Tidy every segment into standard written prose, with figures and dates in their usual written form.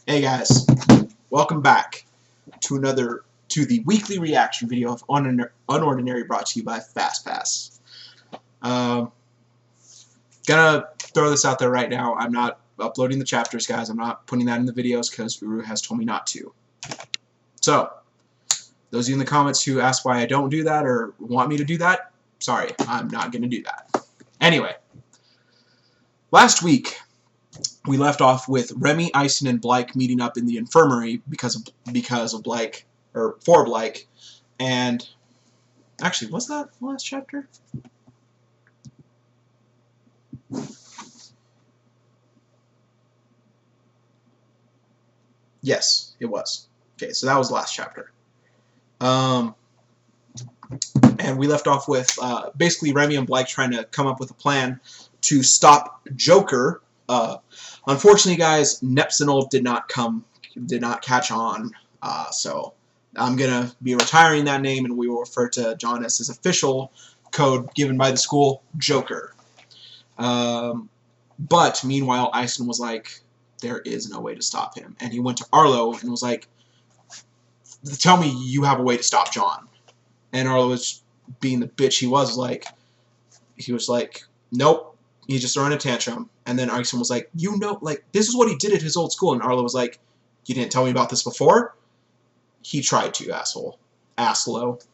Hey guys, welcome back to the weekly reaction video of UnOrdinary, brought to you by FastPass. Gonna throw this out there right now. I'm not uploading the chapters, guys. I'm not putting that in the videos because Uru has told me not to. So, those of you in the comments who ask why I don't do that or want me to do that, sorry, I'm not gonna do that. Anyway, last week we left off with Remy, Ison, and Blake meeting up in the infirmary because of Blake, or for Blake, and actually, was that the last chapter? Yes, it was. Okay, so that was the last chapter. And we left off with basically Remy and Blake trying to come up with a plan to stop Joker. Unfortunately, guys, Nepsinol did not catch on, so I'm gonna be retiring that name, and we will refer to John as his official code given by the school, Joker. But meanwhile, Ison was like, there is no way to stop him, and he went to Arlo and was like, tell me you have a way to stop John. And Arlo was being the bitch he was like, nope. He's just throwing a tantrum. And then Ison was like, you know, like, this is what he did at his old school. And Arlo was like, you didn't tell me about this before? He tried to, asshole. Asslow.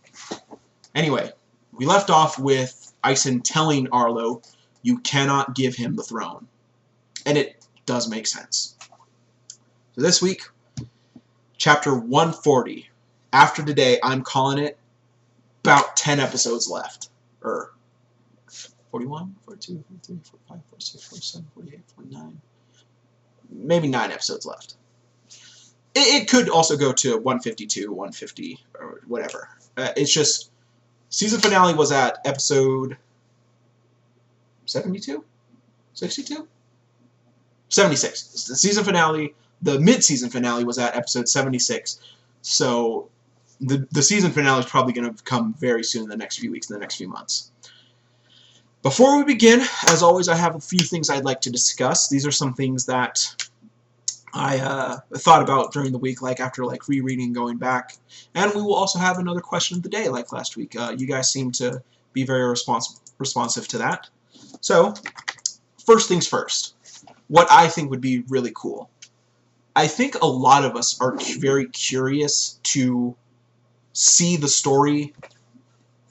Anyway, we left off with Ison telling Arlo, you cannot give him the throne. And it does make sense. So this week, chapter 140. After today, I'm calling it about 10 episodes left. 41, 42, 43, 45, 46, 47, 48, 49. Maybe 9 episodes left. It could also go to 152, 150, or whatever. It's just, season finale was at episode 72? 62? 76. The season finale, the mid-season finale was at episode 76. So the season finale is probably going to come very soon in the next few weeks, in the next few months. Before we begin, as always, I have a few things I'd like to discuss. These are some things that I thought about during the week, like after rereading, going back. And we will also have another question of the day, like last week. You guys seem to be very responsive to that. So, first things first. What I think would be really cool. I think a lot of us are very curious to see the story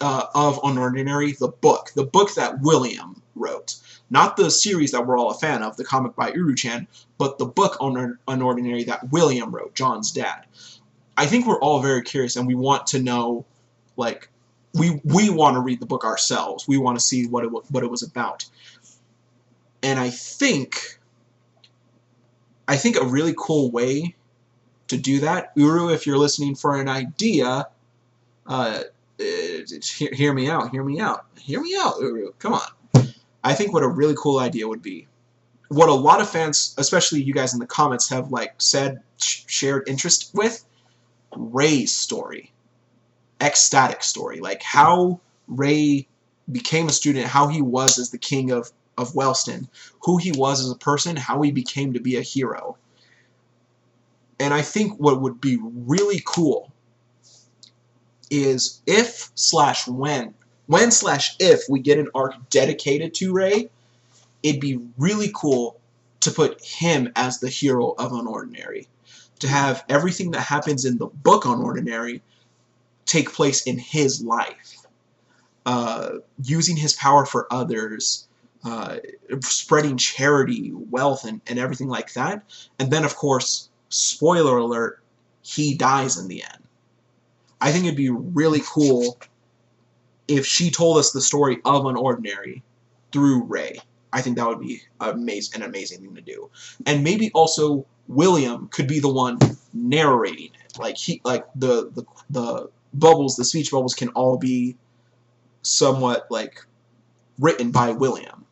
of UnOrdinary, the book that William wrote. Not the series that we're all a fan of, the comic by Uru-chan, but the book UnOrdinary that William wrote, John's dad. I think we're all very curious, and we want to know, like, we want to read the book ourselves. We want to see what it was about. And I think a really cool way to do that, Uru, if you're listening for an idea, hear me out, Uru, come on. I think what a really cool idea would be, what a lot of fans, especially you guys in the comments, have shared interest with, Ray's story, ecstatic story, like how Ray became a student, how he was as the king of Wellston, who he was as a person, how he became to be a hero. And I think what would be really cool is when we get an arc dedicated to Ray, it'd be really cool to put him as the hero of UnOrdinary. To have everything that happens in the book UnOrdinary take place in his life. Using his power for others, spreading charity, wealth, and everything like that. And then, of course, spoiler alert, he dies in the end. I think it'd be really cool if she told us the story of UnOrdinary through Ray. I think that would be an amazing thing to do. And maybe also William could be the one narrating it. Like the bubbles, the speech bubbles can all be somewhat written by William.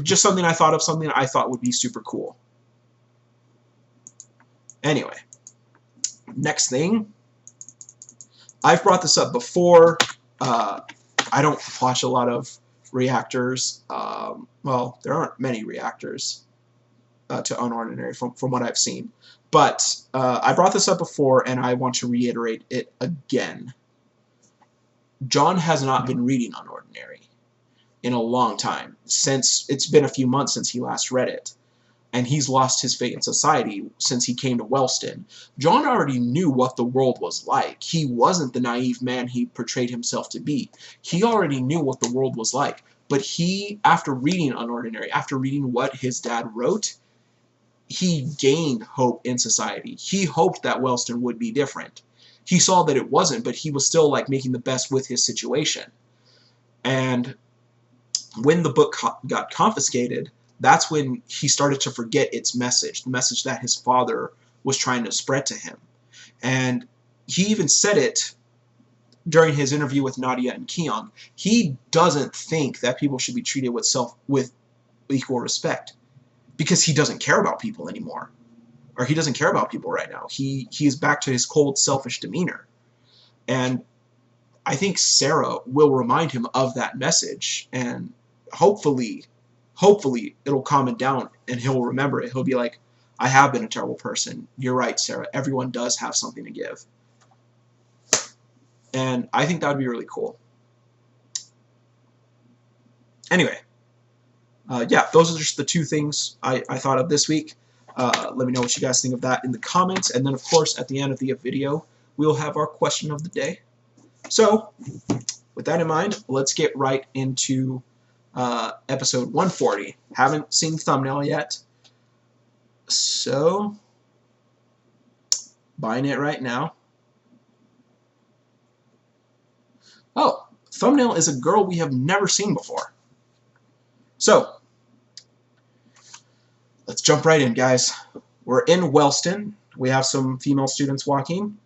Just something I thought of, something I thought would be super cool. Anyway, next thing. I've brought this up before. I don't watch a lot of reactors. Well, there aren't many reactors. to UnOrdinary from what I've seen. But I brought this up before, and I want to reiterate it again. John has not been reading UnOrdinary in a long time. Since it's been a few months since he last read it. And he's lost his faith in society since he came to Wellston. John already knew what the world was like. He wasn't the naive man he portrayed himself to be. He already knew what the world was like. But he, after reading UnOrdinary, after reading what his dad wrote, he gained hope in society. He hoped that Wellston would be different. He saw that it wasn't, but he was still like making the best with his situation. And when the book got confiscated, that's when he started to forget its message, the message that his father was trying to spread to him. And he even said it during his interview with Nadia and Keon. He doesn't think that people should be treated with equal respect because he doesn't care about people anymore. Or he doesn't care about people right now. He is back to his cold, selfish demeanor. And I think Sarah will remind him of that message, and hopefully it'll calm him down and he'll remember it. He'll be like, I have been a terrible person. You're right, Sarah. Everyone does have something to give. And I think that would be really cool. Anyway, yeah, those are just the two things I thought of this week. Let me know what you guys think of that in the comments. And then, of course, at the end of the video, we'll have our question of the day. So, with that in mind, let's get right into episode 140. Haven't seen the thumbnail yet, so buying it right now. Oh, thumbnail is a girl we have never seen before. So, let's jump right in, guys. We're in Wellston. We have some female students walking.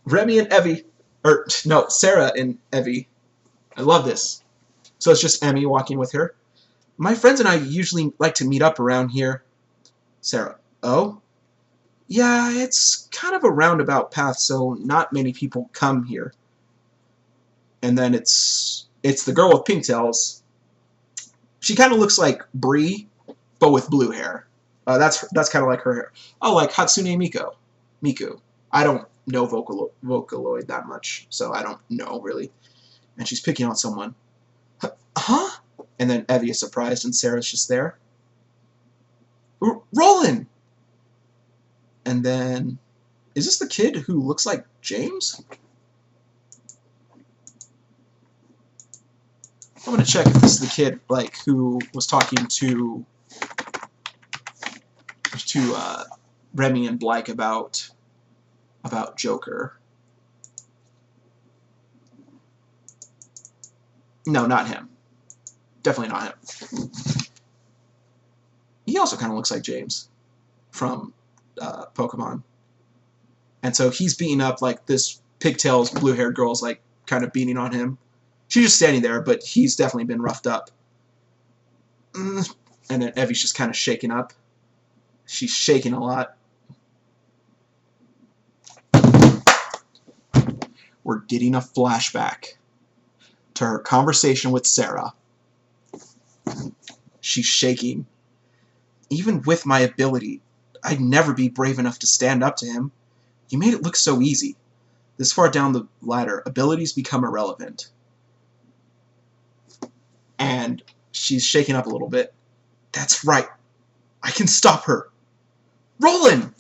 Remy and Evie, or no, Sarah and Evie. I love this. So it's just Emmy walking with her. My friends and I usually like to meet up around here. Sarah, oh? Yeah, it's kind of a roundabout path, so not many people come here. And then it's the girl with pigtails. She kind of looks like Bree, but with blue hair. That's kind of like her hair. Oh, like Hatsune Miku. I don't know Vocaloid that much, so I don't know really. And she's picking on someone. Huh? And then Evie is surprised, and Sarah's just there. Roland! And then, is this the kid who looks like James? I'm gonna check if this is the kid like who was talking to Remy and Blake about Joker. No, not him. Definitely not him. He also kind of looks like James from Pokemon. And so he's beating up like this pigtails, blue-haired girl's like kind of beating on him. She's just standing there, but he's definitely been roughed up. And then Evie's just kind of shaken up. She's shaking a lot. We're getting a flashback to her conversation with Sarah. She's shaking. Even with my ability, I'd never be brave enough to stand up to him. You made it look so easy. This far down the ladder, abilities become irrelevant. And she's shaking up a little bit. That's right. I can stop her. Roland!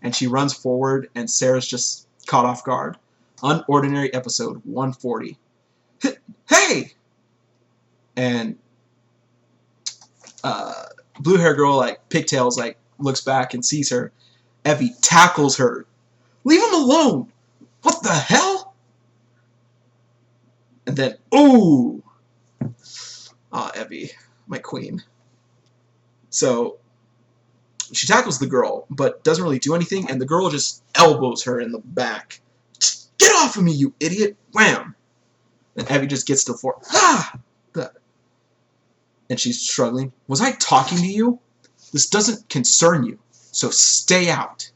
And she runs forward, and Sarah's just caught off guard. UnOrdinary episode 140. Hey! And blue hair girl, like pigtails, like looks back and sees her. Evie tackles her. Leave him alone! What the hell? And then, ooh! Evie, my queen. So she tackles the girl, but doesn't really do anything, and the girl just elbows her in the back. Get off of me, you idiot! Wham! And Evie just gets to the floor. Ah! And she's struggling. Was I talking to you? This doesn't concern you, so stay out.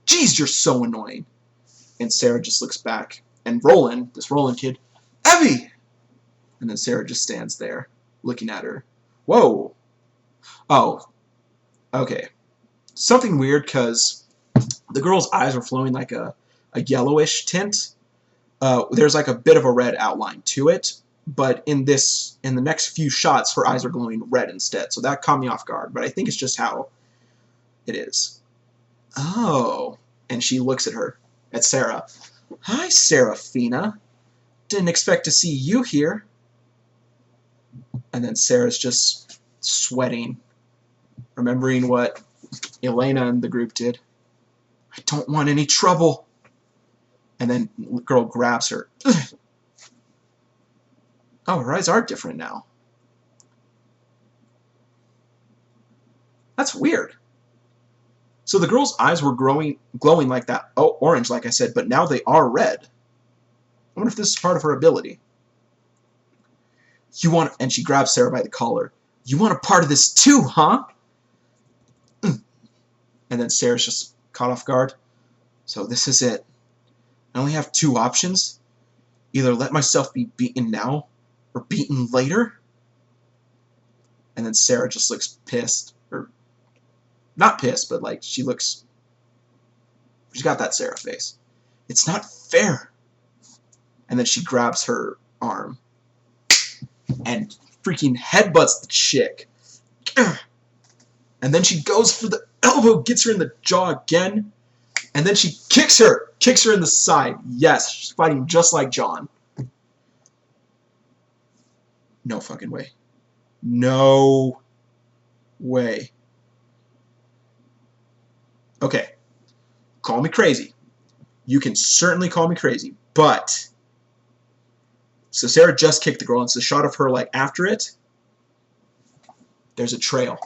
Jeez, you're so annoying. And Sarah just looks back. And Roland, this Roland kid, Evie! And then Sarah just stands there, looking at her. Whoa! Oh, okay. Something weird, because the girl's eyes were flowing like a yellowish tint. There's like a bit of a red outline to it, but in the next few shots, her eyes are glowing red instead. So that caught me off guard, but I think it's just how it is. Oh, and she looks at Sarah. Hi, Seraphina. Didn't expect to see you here. And then Sarah's just sweating, remembering what Elena and the group did. I don't want any trouble. And then the girl grabs her. Ugh. Oh, her eyes are different now. That's weird. So the girl's eyes were glowing like that, orange, like I said, but now they are red. I wonder if this is part of her ability. And she grabs Sarah by the collar. You want a part of this too, huh? And then Sarah's just caught off guard. So this is it. I only have two options. Either let myself be beaten now, or beaten later. And then Sarah just looks pissed. Or, not pissed, but like, she's got that Sarah face. It's not fair. And then she grabs her arm and freaking headbutts the chick. And then she goes for the elbow, gets her in the jaw again, and then she kicks her in the side. Yes, she's fighting just like John. No fucking way. No way. Okay, call me crazy. You can certainly call me crazy, but... So Sarah just kicked the girl, and it's a shot of her like after it. There's a trail.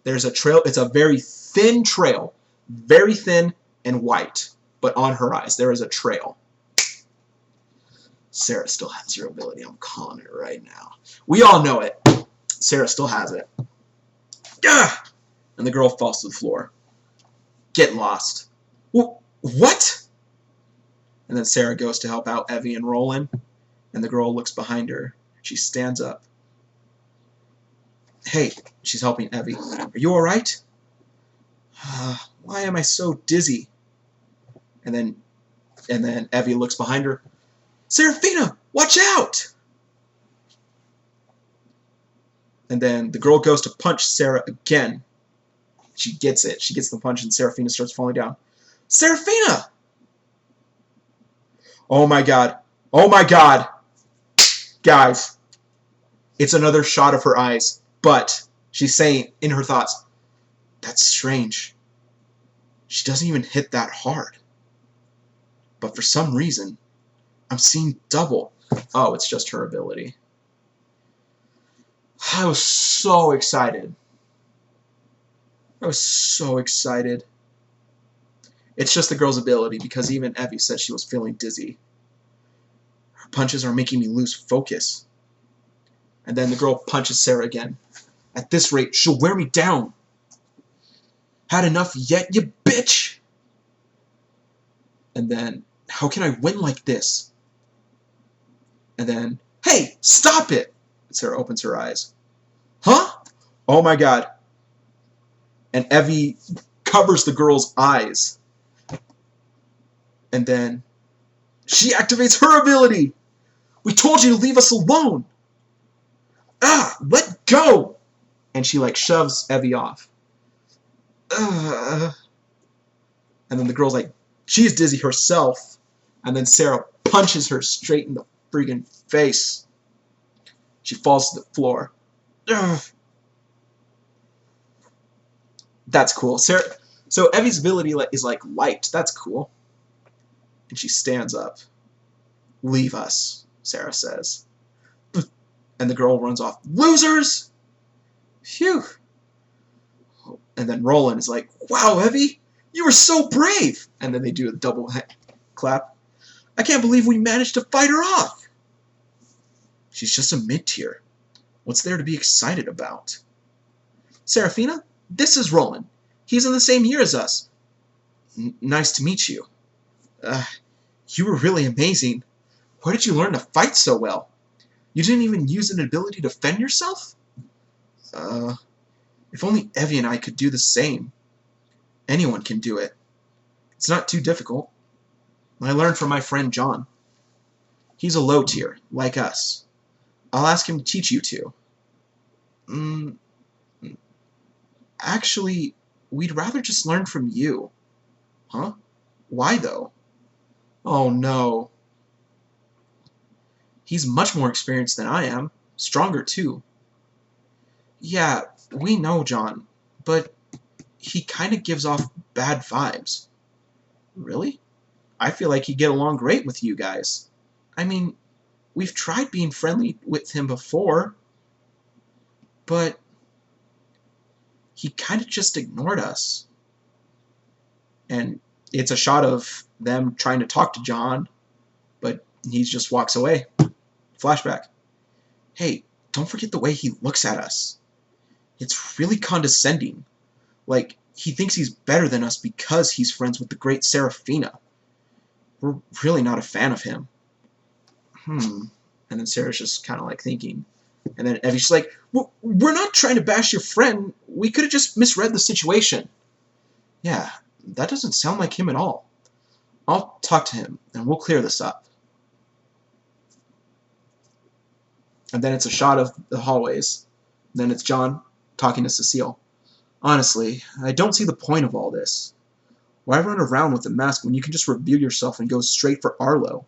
There's a trail. It's a very thin trail. Very thin and white. But on her eyes, there is a trail. Sarah still has her ability. I'm calling it right now. We all know it. Sarah still has it. Gah! And the girl falls to the floor. Get lost. What? And then Sarah goes to help out Evie and Roland. And the girl looks behind her. She stands up. Hey, she's helping Evie. Are you alright? Why am I so dizzy? And then Evie looks behind her. Seraphina, watch out! And then the girl goes to punch Sarah again. She gets it. She gets the punch, and Seraphina starts falling down. Seraphina! Oh my god. Oh my god. Guys, it's another shot of her eyes, but she's saying in her thoughts, that's strange. She doesn't even hit that hard. But for some reason, I'm seeing double. Oh, it's just her ability. I was so excited. I was so excited. It's just the girl's ability, because even Evie said she was feeling dizzy. Her punches are making me lose focus. And then the girl punches Sarah again. At this rate, she'll wear me down. Had enough yet, you bitch? And then, how can I win like this? And then, hey, stop it! Sarah opens her eyes. Huh? Oh my god. And Evie covers the girl's eyes. And then, she activates her ability! We told you to leave us alone! Ah! Let go! And she, like, shoves Evie off. And then the girl's like, she's dizzy herself. And then Sarah punches her straight in the friggin' face. She falls to the floor. That's cool. So Evie's ability is like light. That's cool. And she stands up. Leave us, Sarah says. And the girl runs off. Losers! Phew. And then Roland is like, wow, Evie, you were so brave. And then they do a double clap. I can't believe we managed to fight her off. She's just a mid-tier. What's there to be excited about? Seraphina, this is Roland. He's in the same year as us. Nice to meet you. You were really amazing. Where did you learn to fight so well? You didn't even use an ability to defend yourself? If only Evie and I could do the same. Anyone can do it. It's not too difficult. I learned from my friend John. He's a low tier, like us. I'll ask him to teach you two. Actually, we'd rather just learn from you. Huh? Why, though? Oh, no. He's much more experienced than I am. Stronger, too. Yeah, we know, John, but he kind of gives off bad vibes. Really? I feel like he'd get along great with you guys. I mean, we've tried being friendly with him before, but he kind of just ignored us. And it's a shot of them trying to talk to John, but he just walks away. Flashback. Hey, don't forget the way he looks at us. It's really condescending. Like, he thinks he's better than us because he's friends with the great Seraphina. We're really not a fan of him. And then Sarah's just kind of like thinking. And then Evie's just like, we're not trying to bash your friend. We could have just misread the situation. Yeah, that doesn't sound like him at all. I'll talk to him, and we'll clear this up. And then it's a shot of the hallways. Then it's John talking to Cecile. Honestly, I don't see the point of all this. Why run around with a mask when you can just reveal yourself and go straight for Arlo?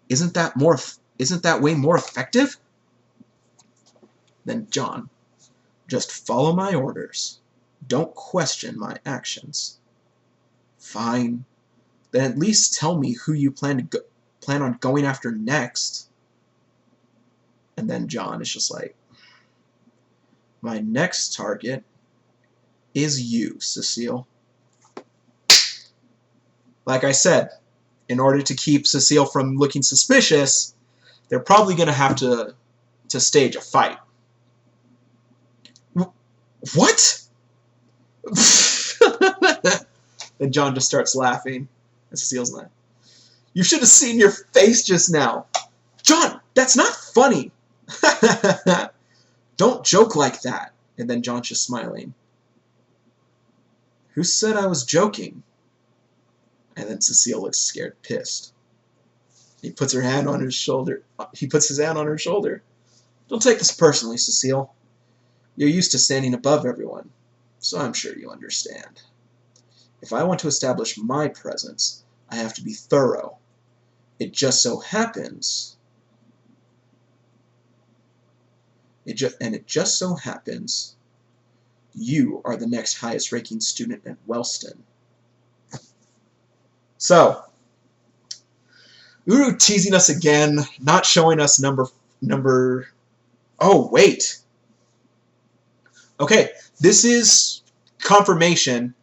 Isn't that way more effective? Then John, just follow my orders. Don't question my actions. Fine. Then at least tell me who you plan on going after next. And then John is just like, my next target is you, Cecile. Like I said, in order to keep Cecile from looking suspicious, they're probably going to have to stage a fight. What? And John just starts laughing. And Cecile's like, you should have seen your face just now. John, that's not funny. Don't joke like that. And then John's just smiling. Who said I was joking? And then Cecile looks scared, pissed. He puts her hand on his shoulder. He puts his hand on her shoulder. Don't take this personally, Cecile. You're used to standing above everyone, so I'm sure you understand. If I want to establish my presence, I have to be thorough. It just so happens... It just so happens you are the next highest ranking student at Wellston. So, Uru teasing us again, not showing us number... Oh, wait. Okay, this is confirmation.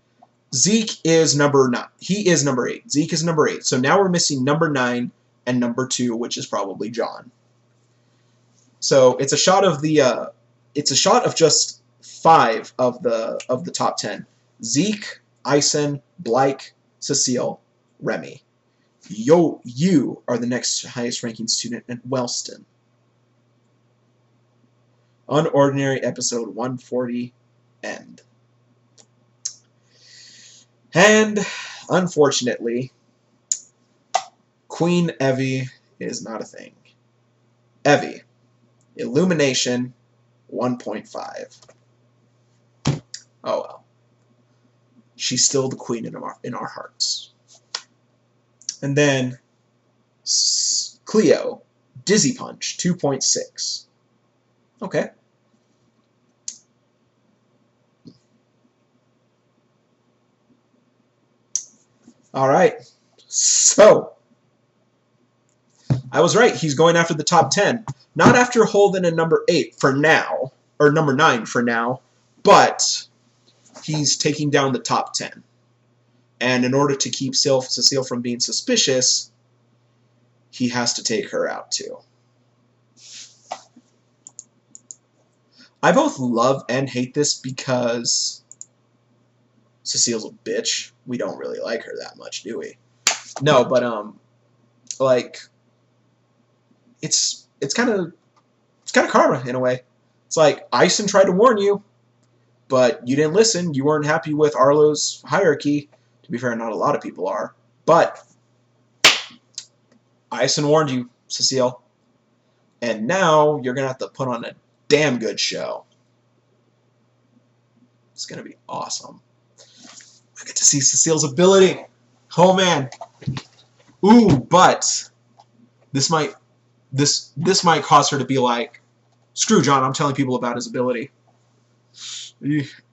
Zeke is number 9. He is number 8. Zeke is number 8. So now we're missing number 9 and number 2, which is probably John. So it's a shot of the just 5 of the top 10. Zeke, Ison, Blake, Cecile, Remy. You are the next highest ranking student at Wellston. UnOrdinary episode 140 end. And unfortunately, Queen Evie is not a thing. Evie, Illumination 1.5. Oh well. She's still the queen in our hearts. And then Cleo, Dizzy Punch 2.6. Okay. All right. So, I was right. He's going after the top 10. Not after Holden and number 8 for now, or number 9 for now, but he's taking down the top 10. And in order to keep Cecile from being suspicious, he has to take her out too. I both love and hate this because Cecile's a bitch. We don't really like her that much, do we? No, but like it's kind of karma in a way. It's like Ison tried to warn you. but you didn't listen. You weren't happy with Arlo's hierarchy. To be fair, not a lot of people are. But Ison warned you, Cecile. And now you're going to have to put on a damn good show. It's going to be awesome. I get to see Cecile's ability. Oh, man. Ooh, but this might cause her to be like, screw John, I'm telling people about his ability.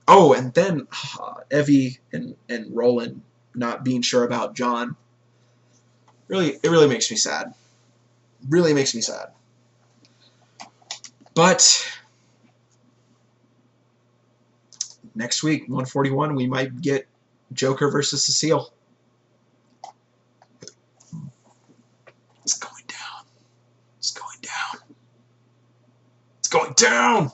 Oh, and then Evie and Roland not being sure about John. It really makes me sad. Really makes me sad. But next week, 141, we might get Joker versus Cecile. It's going down. It's going down. It's going down.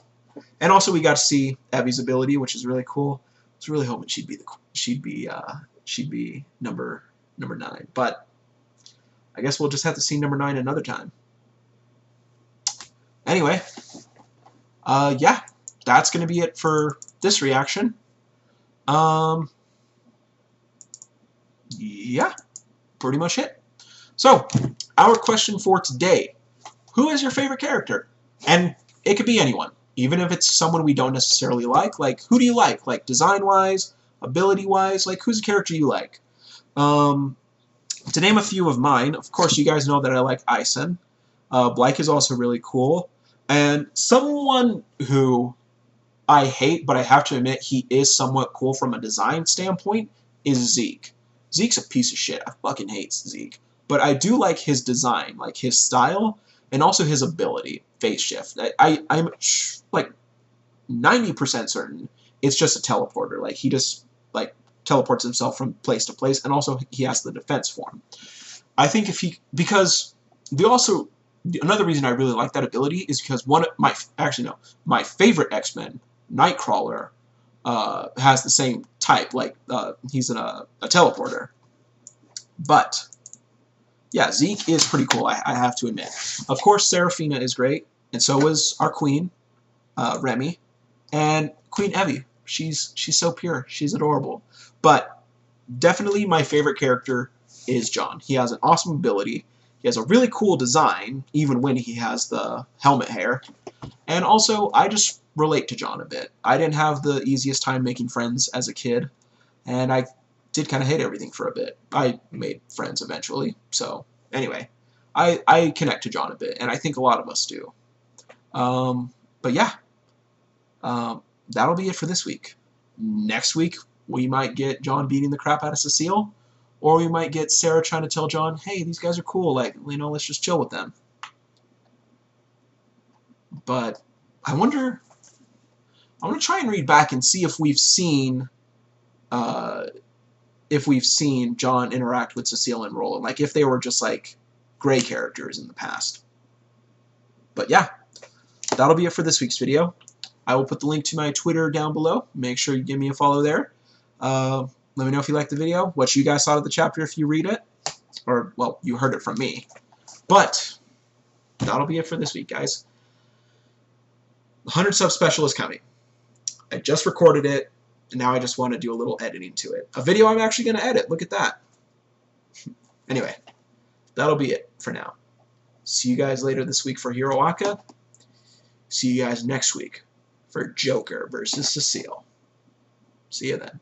And also, we got to see Evie's ability, which is really cool. I was really hoping she'd be number 9, but I guess we'll just have to see number 9 another time. Anyway, yeah, that's gonna be it for this reaction. Yeah, pretty much it. So, our question for today: who is your favorite character? And it could be anyone. Even if it's someone we don't necessarily like who do you like design-wise, ability-wise, like who's a character you like? To name a few of mine, of course you guys know that I like Ison. Blyke is also really cool. And someone who I hate, but I have to admit he is somewhat cool from a design standpoint, is Zeke. Zeke's a piece of shit. I fucking hate Zeke. But I do like his design, like his style, and also his ability, phase shift. I'm like 90% certain it's just a teleporter. Like he just like teleports himself from place to place, and also he has the defense form. I think another reason I really like that ability is because my favorite X-Men, Nightcrawler, has the same type. Like he's a teleporter. But yeah, Zeke is pretty cool, I have to admit. Of course, Seraphina is great, and so is our queen, Remy, and Queen Evie. She's so pure. She's adorable. But definitely my favorite character is John. He has an awesome ability. He has a really cool design, even when he has the helmet hair. And also, I just relate to John a bit. I didn't have the easiest time making friends as a kid, and I did kind of hate everything for a bit. I made friends eventually, so anyway, I connect to John a bit, and I think a lot of us do. But yeah, that'll be it for this week. Next week, we might get John beating the crap out of Cecile, or we might get Sarah trying to tell John, hey, these guys are cool, like, let's just chill with them. But I want to try and read back and see if we've seen John interact with Cecile and Roland, like if they were just like gray characters in the past. But yeah, that'll be it for this week's video. I will put the link to my Twitter down below. Make sure you give me a follow there. Let me know if you liked the video, what you guys thought of the chapter if you read it, or, well, you heard it from me. But that'll be it for this week, guys. The 100 sub special is coming. I just recorded it, and now I just want to do a little editing to it. A video I'm actually going to edit. Look at that. Anyway, that'll be it for now. See you guys later this week for Hiroaka. See you guys next week for Joker versus Cecile. See you then.